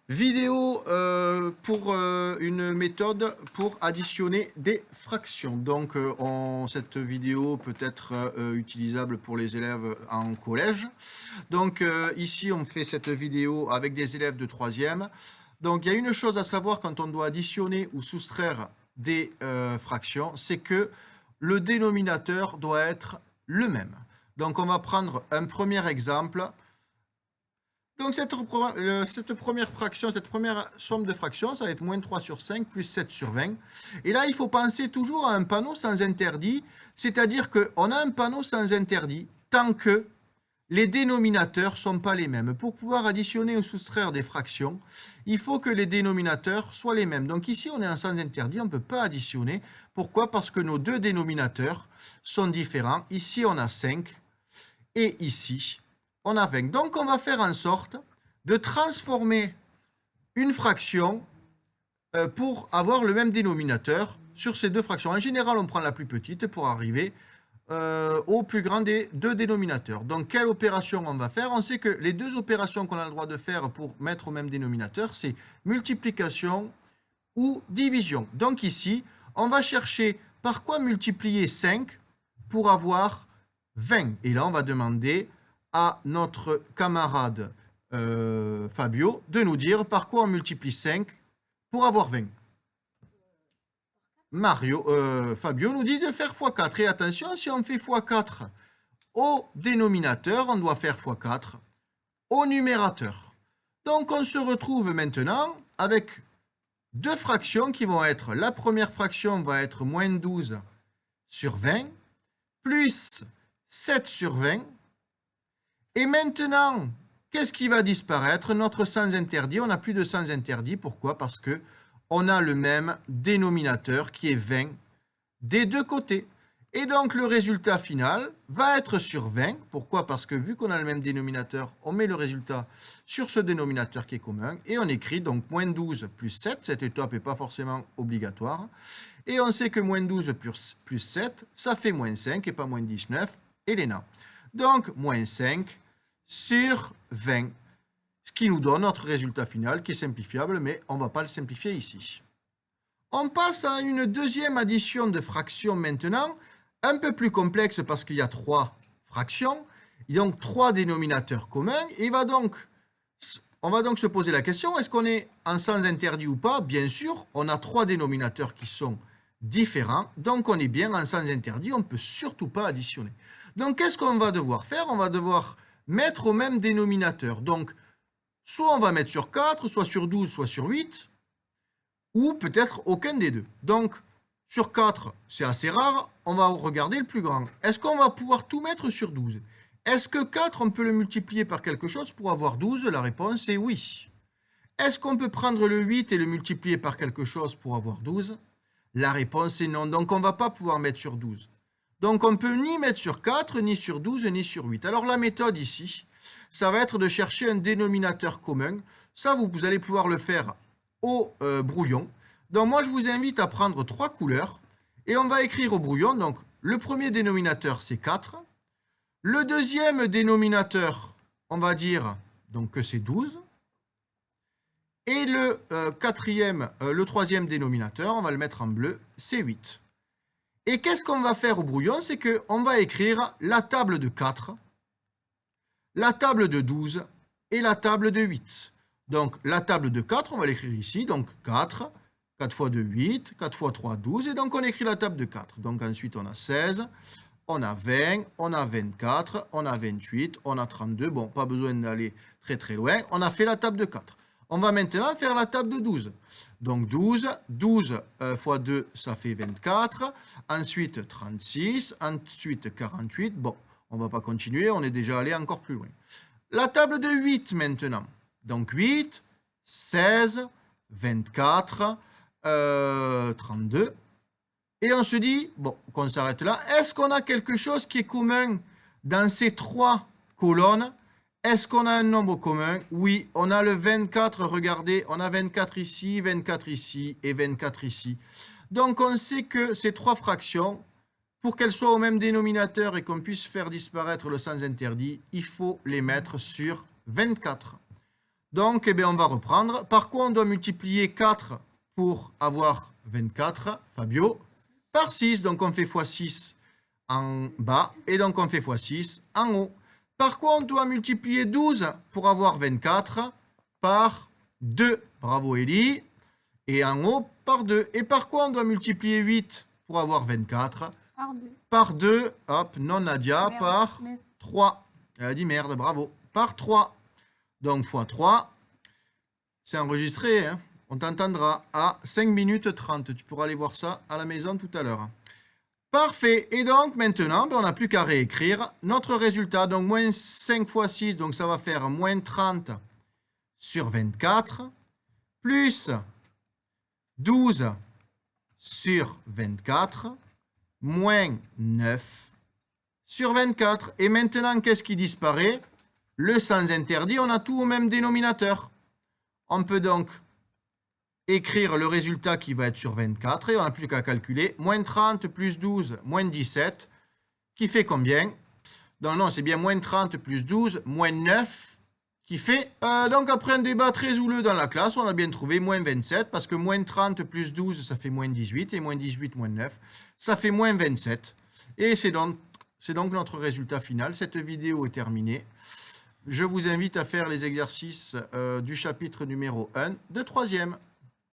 Vidéo pour une méthode pour additionner des fractions. Donc, cette vidéo peut être utilisable pour les élèves en collège. Donc, ici, on fait cette vidéo avec des élèves de 3e. Donc, il y a une chose à savoir quand on doit additionner ou soustraire des fractions, c'est que le dénominateur doit être le même. Donc, on va prendre un premier exemple. Donc, cette première fraction, cette première somme de fractions, ça va être moins 3 sur 5 plus 7 sur 20. Et là, il faut penser toujours à un panneau sans interdit, c'est-à-dire qu'on a un panneau sans interdit tant que les dénominateurs ne sont pas les mêmes. Pour pouvoir additionner ou soustraire des fractions, il faut que les dénominateurs soient les mêmes. Donc ici, on est en sans interdit, on ne peut pas additionner. Pourquoi? Parce que nos deux dénominateurs sont différents. Ici, on a 5 et ici, on a 20. Donc, on va faire en sorte de transformer une fraction pour avoir le même dénominateur sur ces deux fractions. En général, on prend la plus petite pour arriver au plus grand des deux dénominateurs. Donc, quelle opération on va faire? On sait que les deux opérations qu'on a le droit de faire pour mettre au même dénominateur, c'est multiplication ou division. Donc ici, on va chercher par quoi multiplier 5 pour avoir 20. Et là, on va demander à notre camarade Fabio de nous dire par quoi on multiplie 5 pour avoir 20. Fabio nous dit de faire x4. Et attention, si on fait x4 au dénominateur, on doit faire x4 au numérateur. Donc, on se retrouve maintenant avec deux fractions qui vont être, la première fraction va être moins 12 sur 20, plus 7 sur 20. Et maintenant, qu'est-ce qui va disparaître? Notre sens interdit, on n'a plus de sens interdit. Pourquoi? Parce que on a le même dénominateur qui est 20 des deux côtés. Et donc, le résultat final va être sur 20. Pourquoi? Parce que vu qu'on a le même dénominateur, on met le résultat sur ce dénominateur qui est commun. Et on écrit donc moins 12 plus 7. Cette étape n'est pas forcément obligatoire. Et on sait que moins 12 plus 7, ça fait moins 5 et pas moins 19. Elena. Donc, moins 5 sur 20. Ce qui nous donne notre résultat final qui est simplifiable, mais on ne va pas le simplifier ici. On passe à une deuxième addition de fractions maintenant, un peu plus complexe parce qu'il y a trois fractions, il y a donc trois dénominateurs communs, et on va donc se poser la question, est-ce qu'on est en sens interdit ou pas? Bien sûr, on a trois dénominateurs qui sont différents, donc on est bien en sens interdit, on ne peut surtout pas additionner. Donc qu'est-ce qu'on va devoir faire? On va devoir mettre au même dénominateur. Donc, soit on va mettre sur 4, soit sur 12, soit sur 8, ou peut-être aucun des deux. Donc, sur 4, c'est assez rare, on va regarder le plus grand. Est-ce qu'on va pouvoir tout mettre sur 12? Est-ce que 4, on peut le multiplier par quelque chose pour avoir 12? La réponse est oui. Est-ce qu'on peut prendre le 8 et le multiplier par quelque chose pour avoir 12? La réponse est non, donc on ne va pas pouvoir mettre sur 12. Donc on ne peut ni mettre sur 4, ni sur 12, ni sur 8. Alors la méthode ici, ça va être de chercher un dénominateur commun. Ça, vous allez pouvoir le faire au brouillon. Donc moi, je vous invite à prendre trois couleurs et on va écrire au brouillon. Donc le premier dénominateur, c'est 4. Le deuxième dénominateur, on va dire donc que c'est 12. Et le troisième dénominateur, on va le mettre en bleu, c'est 8. Et qu'est-ce qu'on va faire au brouillon? C'est qu'on va écrire la table de 4, la table de 12 et la table de 8. Donc, la table de 4, on va l'écrire ici. Donc, 4, 4 fois 2, 8, 4 fois 3, 12. Et donc, on écrit la table de 4. Donc, ensuite, on a 16, on a 20, on a 24, on a 28, on a 32. Bon, pas besoin d'aller très très loin. On a fait la table de 4. On va maintenant faire la table de 12. Donc 12 fois 2, ça fait 24. Ensuite 36, ensuite 48. Bon, on ne va pas continuer, on est déjà allé encore plus loin. La table de 8 maintenant. Donc 8, 16, 24, 32. Et on se dit, bon, qu'on s'arrête là. Est-ce qu'on a quelque chose qui est commun dans ces trois colonnes? Est-ce qu'on a un nombre commun? Oui, on a le 24, regardez, on a 24 ici et 24 ici. Donc on sait que ces trois fractions, pour qu'elles soient au même dénominateur et qu'on puisse faire disparaître le sens interdit, il faut les mettre sur 24. Donc, eh bien, on va reprendre. Par quoi on doit multiplier 4 pour avoir 24, Fabio? Par 6, donc on fait x6 en bas, et donc on fait x6 en haut. Par quoi on doit multiplier 12 pour avoir 24? Par 2. Bravo, Elie. Et en haut, par 2. Et par quoi on doit multiplier 8 pour avoir 24? Par 2. Par 2. Hop, non, Nadia. Merde, Par mais- 3. Elle a dit merde, bravo. Par 3. Donc, x 3. C'est enregistré, hein. On t'entendra à 5 minutes 30. Tu pourras aller voir ça à la maison tout à l'heure. Parfait. Et donc, maintenant, ben, on n'a plus qu'à réécrire notre résultat. Donc, moins 5 fois 6, donc ça va faire moins 30 sur 24, plus 12 sur 24, moins 9 sur 24. Et maintenant, qu'est-ce qui disparaît? Le sans interdit, on a tout au même dénominateur. On peut donc écrire le résultat qui va être sur 24 et on n'a plus qu'à calculer. Moins 30 plus 12, moins 17, qui fait combien? Donc non, c'est bien moins 30 plus 12, moins 9, qui fait... donc après un débat très houleux dans la classe, on a bien trouvé moins 27, parce que moins 30 plus 12, ça fait moins 18, et moins 18, moins 9, ça fait moins 27. Et c'est donc notre résultat final. Cette vidéo est terminée. Je vous invite à faire les exercices du chapitre numéro 1 de 3e.